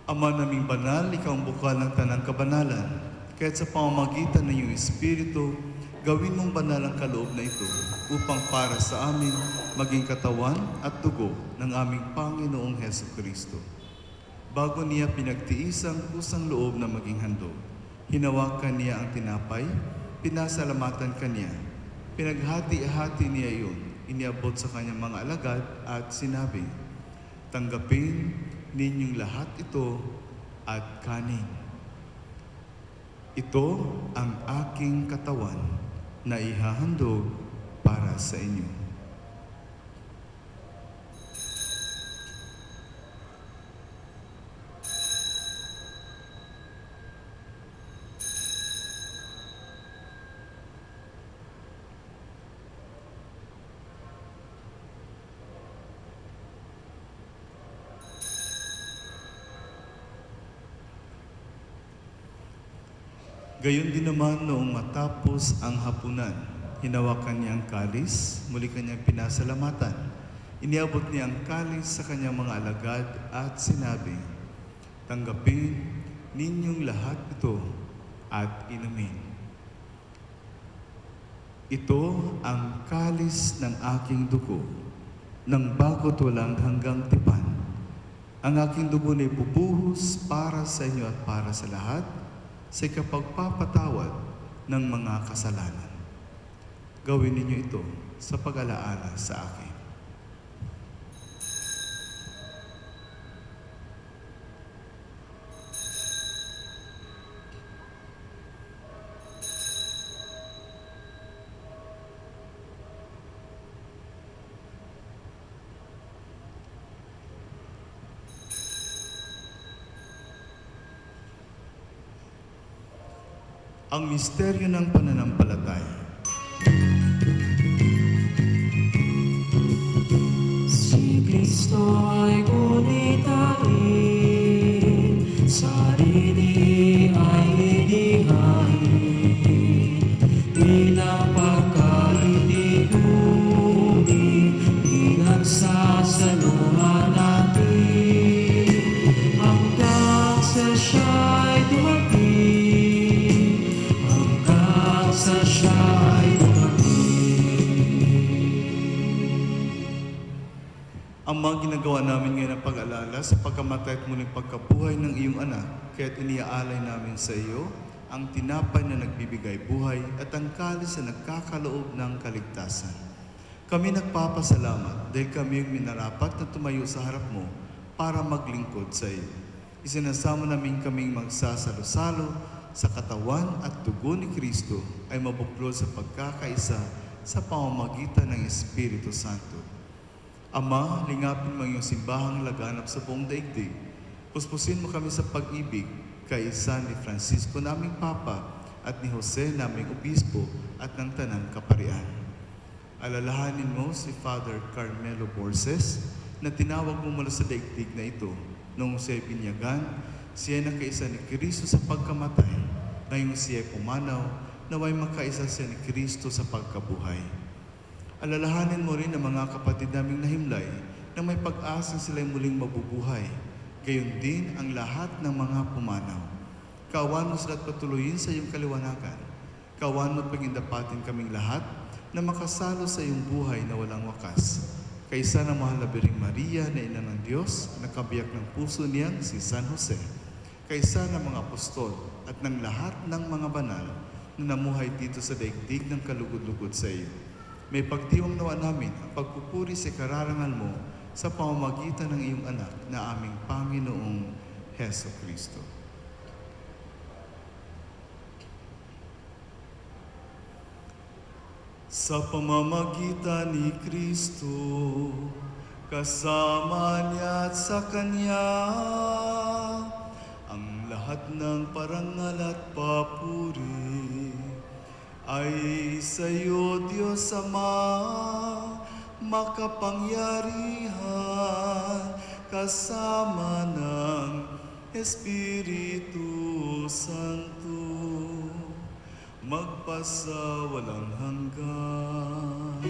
Ama naming banal, ikaw ang bukal ng tanang kabanalan. Kaya't sa pamamagitan ng iyong Espiritu, gawin mong banal ang kaloob na ito upang para sa amin maging katawan at dugo ng aming Panginoong Hesukristo. Bago niya pinagtiis ang kusang loob na maging handog, hinawakan niya ang tinapay, pinasalamatan kaniya, pinaghati-hati niya iyon, iniabot sa kanyang mga alagad at sinabi, "Tanggapin ninyong lahat ito at kanin. Ito ang aking katawan na ihahandog para sa inyo." Gayon din naman noong matapos ang hapunan, hinawakan niya ang kalis, muli kanyang pinasalamatan. Iniabot niya ang kalis sa kanyang mga alagad at sinabi, "Tanggapin ninyong lahat ito at inumin. Ito ang kalis ng aking dugo, ng bago't walang hanggang tipan. Ang aking dugo na ibubuhos para sa inyo at para sa lahat, sa ikapagpapatawad ng mga kasalanan. Gawin ninyo ito sa pag-alaala sa akin." Ang misteryo ng pananampalataya. Si Kristo ay gunitain, sarili ay inihain, bilang pagkaintinuni, pinagsasaluhan natin, hanggang sa siya'y dumating, hanggang sa siya'y Ang mga ginagawa namin ngayon ang pag-alala sa pagkamatay at muling pagkabuhay ng iyong anak, kaya't iniaalay namin sa iyo ang tinapay na nagbibigay buhay at ang kalis na nagkakaloob ng kaligtasan. Kami nagpapasalamat dahil kami yung minarapat na tumayo sa harap mo para maglingkod sa iyo. Isinasamo namin kaming magsasalo-salo sa katawan at dugo ni Kristo ay mabuklod sa pagkakaisa sa pamamagitan ng Espiritu Santo. Ama, lingapin mo ang iyong simbahang laganap sa buong daigdig. Puspusin mo kami sa pag-ibig kaisa ni Francisco naming Papa at ni Jose naming Obispo at ng Tanang Kaparian. Alalahanin mo si Father Carmelo Borses na tinawag mo mula sa daigdig na ito noong siya'y binyagan, siya na kaisa ni Kristo sa pagkamatay, ngayong siya'y pumanaw, naway makaisa siya ni Kristo sa pagkabuhay. Alalahanin mo rin ang mga kapatid naming nahimlay na may pag-asa sila'y muling mabubuhay. Gayon din ang lahat ng mga pumanaw. Kawan mo sila at patuloyin sa iyong kaliwanagan. Kawan mo at pagindapatin kaming lahat na makasalo sa iyong buhay na walang wakas. Kaisa ng mahal na Birheng Maria na ina ng Diyos, nakabiyak ng puso niyang si San Jose. Kaisa ng mga apostol at ng lahat ng mga banal na namuhay dito sa daigdig ng kalugod-lugod sa iyo. May pagdiwang nawa namin ang pagpupuri sa kararangal mo sa pamamagitan ng iyong anak na aming Panginoong Heso Kristo. Sa pamamagitan ni Kristo, kasama niya at sa Kanya, ang lahat ng parangal at papuri ay sa iyo, Diyos Ama, makapangyarihan, kasama ng Espiritu Santo, magpasa walang hanggan.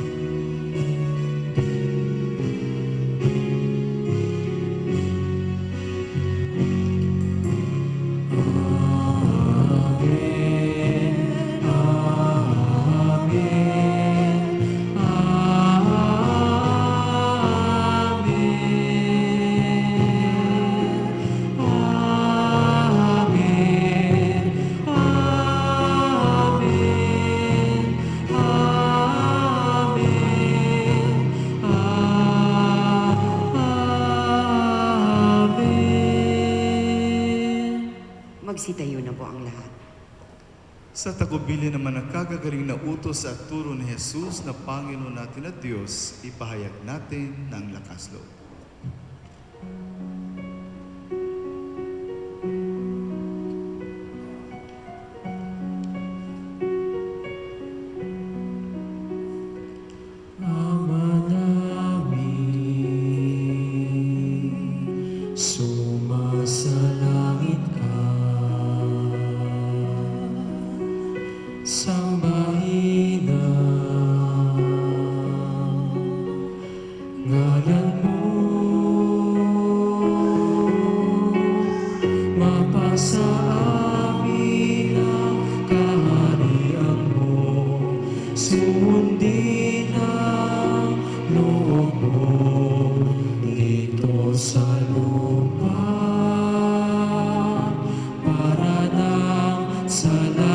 Magsitayo na po ang lahat. Sa tagubilin naman ng kagagaling na utos at turo ni Jesus na Panginoon natin at Diyos, ipahayag natin ng lakas loob. Ama namin, sumasalangit ka. Sambahin ang ngalan mo, mapasa amin ang kaharian mo, sundin ang loob mo dito sa lupa, para nang sa langit.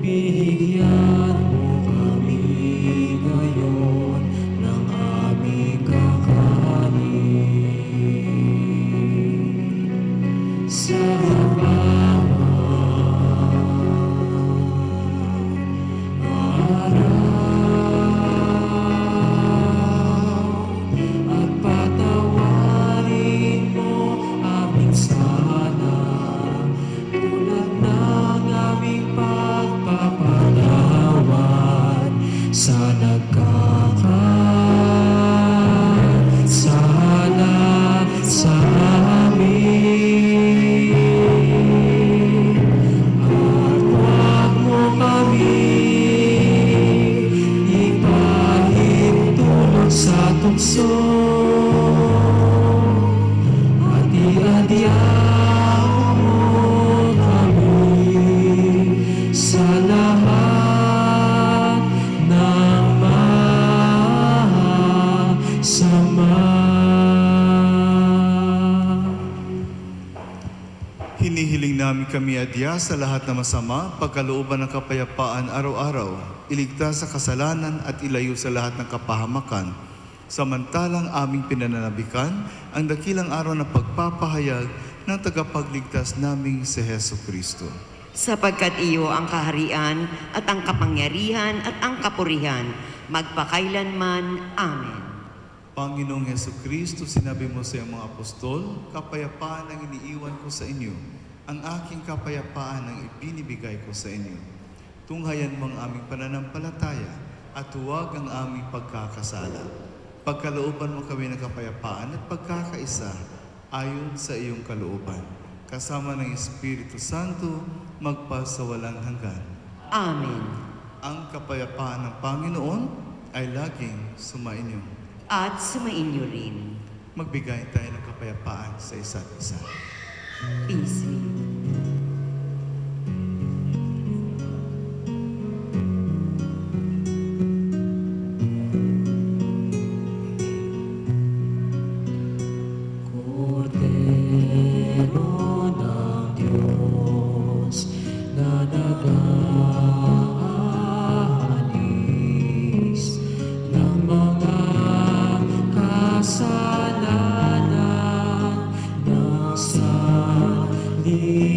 Bigyan mo kami ngayon ng aming kakanin. Sa at patawarin mo aming sala, tulad ng aming pagpapatawad sa nagkakasala sa amin. At huwag mo kami ipahintulot sa tukso, at iadyaw mo kami sa lahat ng masama. Hinihiling namin kami adya sa lahat ng masama, pagkalooban ng kapayapaan araw-araw, iligtas sa kasalanan at ilayo sa lahat ng kapahamakan. Samantalang aming pinananabikan ang dakilang araw ng pagpapahayag ng tagapagligtas naming si Heso Kristo. Sapagkat iyo ang kaharian at ang kapangyarihan at ang kapurihan, magpakailanman. Amen. Panginoong Heso Kristo, sinabi mo sa iyong mga apostol, kapayapaan ang iniiwan ko sa inyo, ang aking kapayapaan ang ibinibigay ko sa inyo. Tunghayan mo ang aming pananampalataya at huwag ang aming pagkakasala. Pagkalooban mo kami ng kapayapaan at pagkakaisa ayon sa iyong kalooban. Kasama ng Espiritu Santo, magpasa walang hanggan. Amen. Ang kapayapaan ng Panginoon ay laging sumainyo. At sumainyo rin. Magbigay tayo ng kapayapaan sa isa't isa. Peace be. Kordero ng Diyos na nag-aalis ng mga kasalanan ng sanlibutan.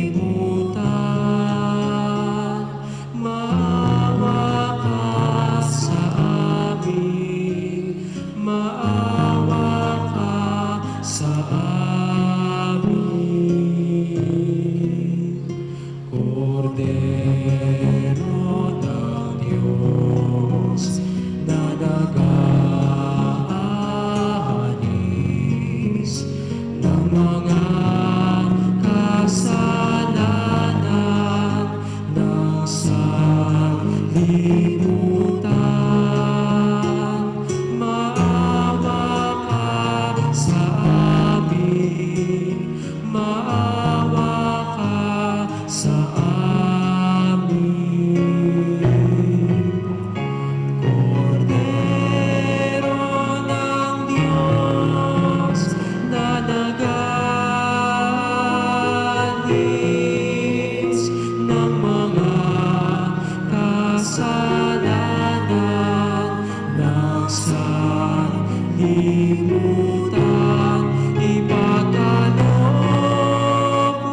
kalimutan, ipagkaloob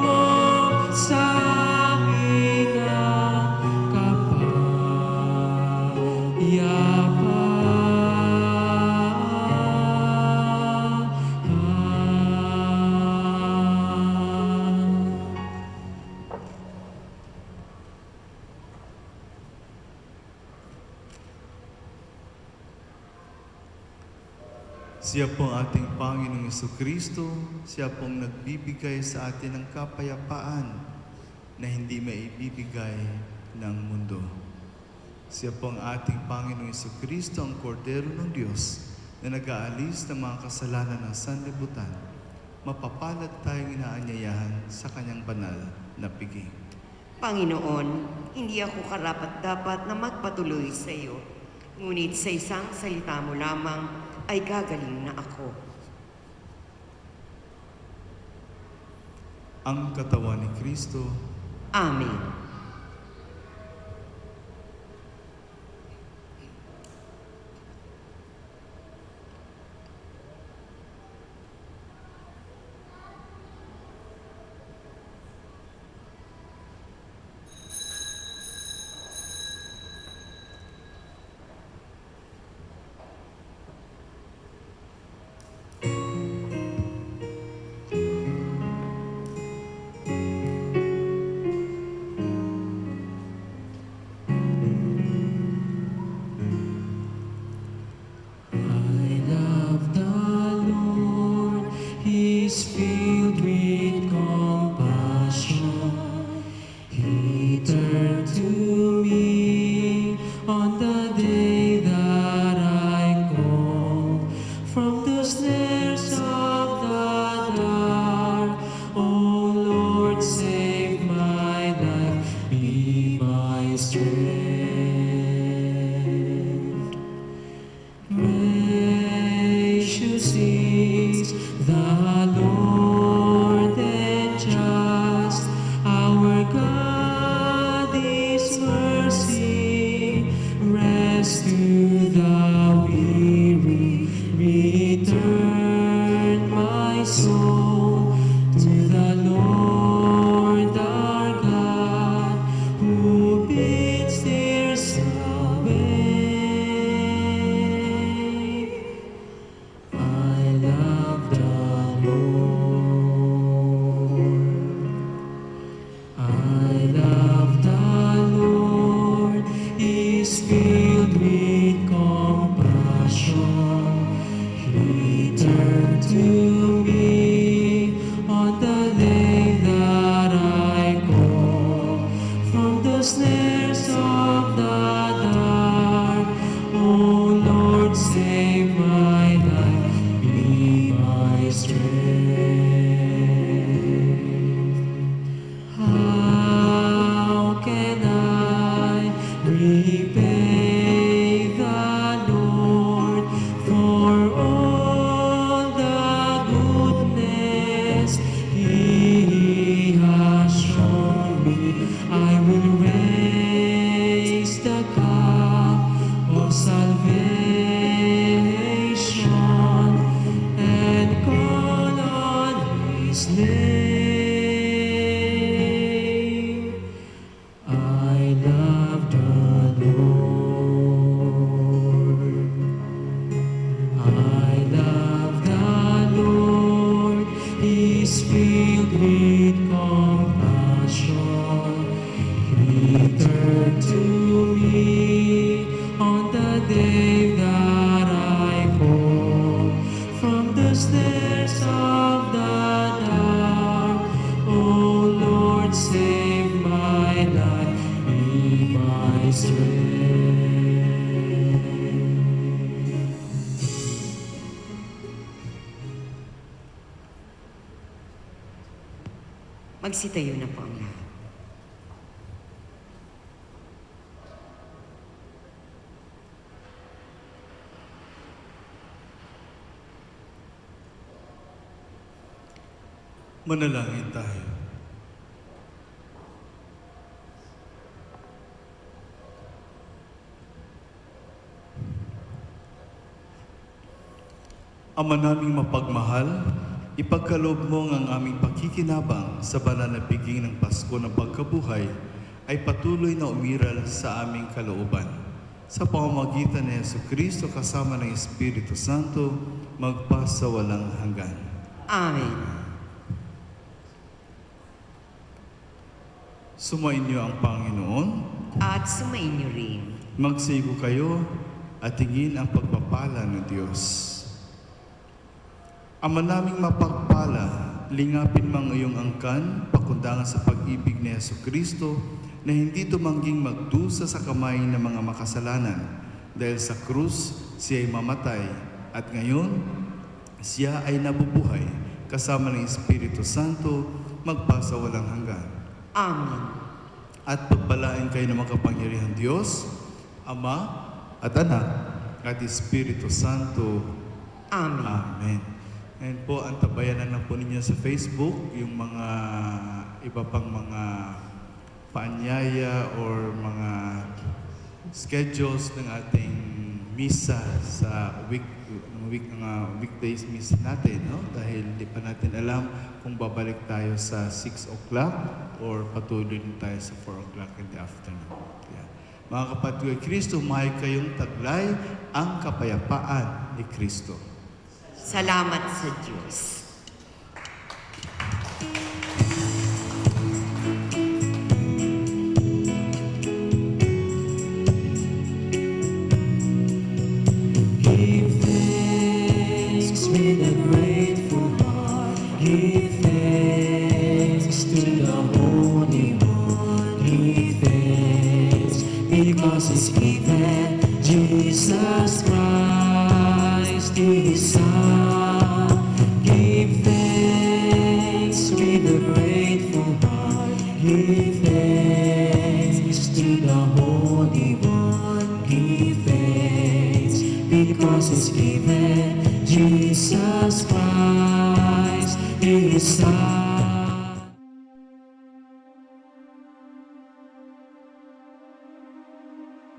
mo sa aking ang kapayapaan. Siya po ang ating Panginoong Jesucristo, siya pong nagbibigay sa atin ng kapayapaan na hindi maibibigay ng mundo. Siya po ang ating Panginoong Jesucristo, ang Kordero ng Diyos na nag-aalis ng mga kasalanan ng sanlibutan. Mapapalad tayong inaanyayahan sa kanyang banal na piging. Panginoon, hindi ako karapat-dapat na magpatuloy sa iyo. Ngunit sa isang salita mo lamang ay gagaling na ako. Ang katawan ni Kristo. Amen. I love the Lord, He's filled with compassion. He turned to me on the day that I called from the snares of the dark. Oh Lord, save my life, be my strength. Gracious is the Lord and just, our God is mercy. Rest to the weary, return my soul to the Lord our God, who bids their salvation. I love the Lord. I love the Lord. He's filled with compassion. He turned to me on the day that I called from the snares of the dark. Oh Lord, save my life, be my strength. How can I repay the Lord for all the goodness He has shown me? I will raise the cup of salvation and call on His name. I love the Lord. I love the Lord. He's filled with compassion. He turned to me on the day that I called from the snares of the dark. Oh Lord, save my life, be my strength. Magsitayo na po ang lahat. Manalangin tayo. Ama naming mapagmahal, ipagkaloob mo ang aming pakikinabang sa banal na piging ng Pasko ng Pagkabuhay ay patuloy na umiral sa aming kalooban. Sa pamamagitan ni Jesucristo kasama ng Espiritu Santo, magpa sa walang hanggan. Amen. Sumainyo ang Panginoon, At sumainyo rin. magsigo kayo at tingin ang pagpapala ng Diyos. Ama naming mapagpala, lingapin mang iyong angkan, pakundangan sa pag-ibig ni Jesucristo na hindi tumangging magdusa sa kamay ng mga makasalanan. Dahil sa krus, siya ay mamatay at ngayon, siya ay nabubuhay kasama ng Espiritu Santo magpasa walang hanggan. Amen. At pagpalain kayo ng makapangyarihang Diyos, Ama at Anak at Espiritu Santo. Amen. Amen. And po, antabayan na lang po ninyo sa Facebook yung mga iba pang mga paanyaya or mga schedules ng ating misa sa weekdays misa natin, no? Dahil di pa natin alam kung babalik tayo sa 6 o'clock or patuloy din tayo sa 4 o'clock in the afternoon. Yeah. Mga kapatid kay Kristo, may kayong taglay ang kapayapaan ni Kristo. Salamat sa Diyos. Give thanks with a grateful heart. Give thanks to the Holy One. Give thanks because He's given Jesus Christ, His Son. Give thanks with a grateful heart. Give thanks to the Holy One. Give thanks because He's given Jesus Christ, His Son.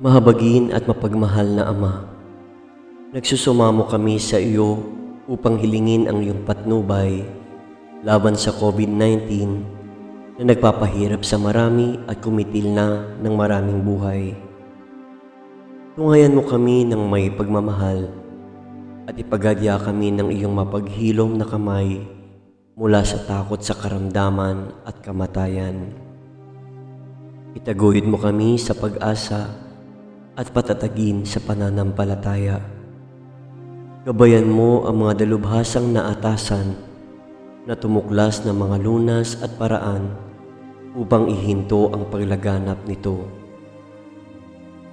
Mahabagin at mapagmahal na Ama, nagsusumamo kami sa iyo upang hilingin ang iyong patnubay laban sa COVID-19 na nagpapahirap sa marami at kumitil na ng maraming buhay. Tungayan mo kami ng may pagmamahal at ipagadya kami ng iyong mapaghilom na kamay mula sa takot sa karamdaman at kamatayan. Itaguyod mo kami sa pag-asa at patatagin sa pananampalataya. Gabayan mo ang mga dalubhasang naatasan na tumuklas ng mga lunas at paraan upang ihinto ang paglaganap nito.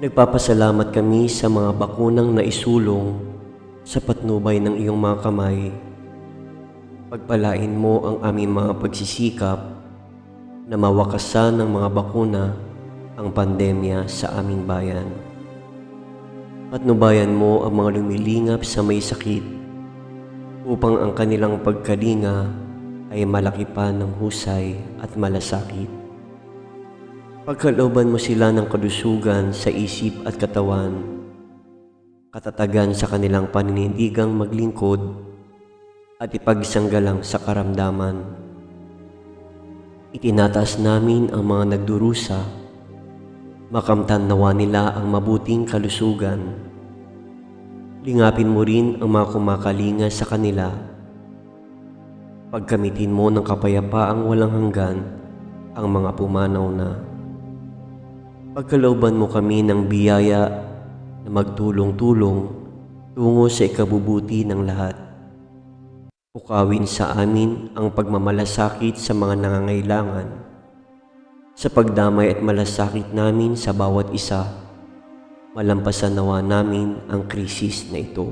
Nagpapasalamat kami sa mga bakunang naisulong sa patnubay ng iyong mga kamay. Pagpalain mo ang aming mga pagsisikap na mawakasan ng mga bakuna ang pandemya sa aming bayan. Patnubayan mo ang mga lumilingap sa may sakit upang ang kanilang pagkalinga ay malaki pa ng husay at malasakit. Pagkalooban mo sila ng kalusugan sa isip at katawan, katatagan sa kanilang paninindigang maglingkod at ipagsanggalang sa karamdaman. Itinataas namin ang mga nagdurusa, makamtan nawa nila ang mabuting kalusugan. Lingapin mo rin ang mga kumakalinga sa kanila. Pagkamitin mo ng kapayapaang walang hanggan ang mga pumanaw na. Pagkalooban mo kami ng biyaya na magtulong-tulong tungo sa ikabubuti ng lahat. Pukawin sa amin ang pagmamalasakit sa mga nangangailangan. Sa pagdamay at malasakit namin sa bawat isa, malampasan nawa namin ang krisis na ito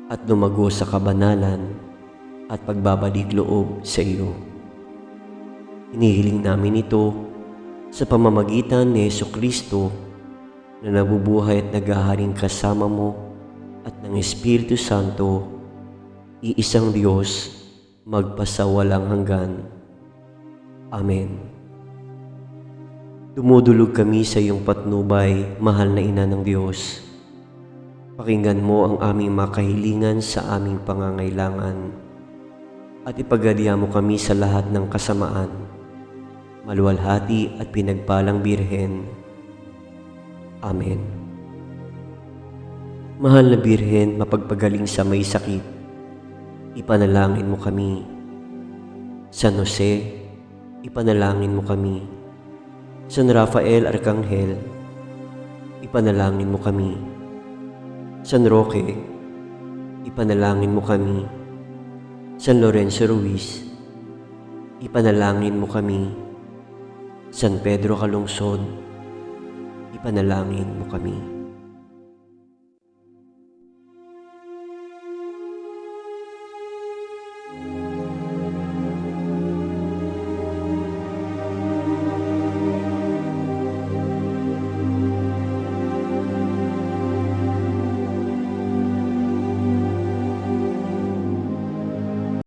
at lumago sa kabanalan at pagbabalik loob sa iyo. Hinihiling namin ito sa pamamagitan ni Jesucristo na nabubuhay at naghaharing kasama mo at ng Espiritu Santo, iisang Diyos, magpasawalang hanggan. Amen. Dumudulog kami sa iyong patnubay, mahal na Ina ng Diyos. Pakinggan mo ang aming mga kahilingan sa aming pangangailangan at ipagadya mo kami sa lahat ng kasamaan. Maluwalhati at pinagpalang Birhen. Amen. Mahal na Birhen, mapagpagaling sa may sakit, ipanalangin mo kami. San Jose, ipanalangin mo kami. San Rafael Arcangel, ipanalangin mo kami. San Roque, ipanalangin mo kami. San Lorenzo Ruiz, ipanalangin mo kami. San Pedro Calungsod, ipanalangin mo kami.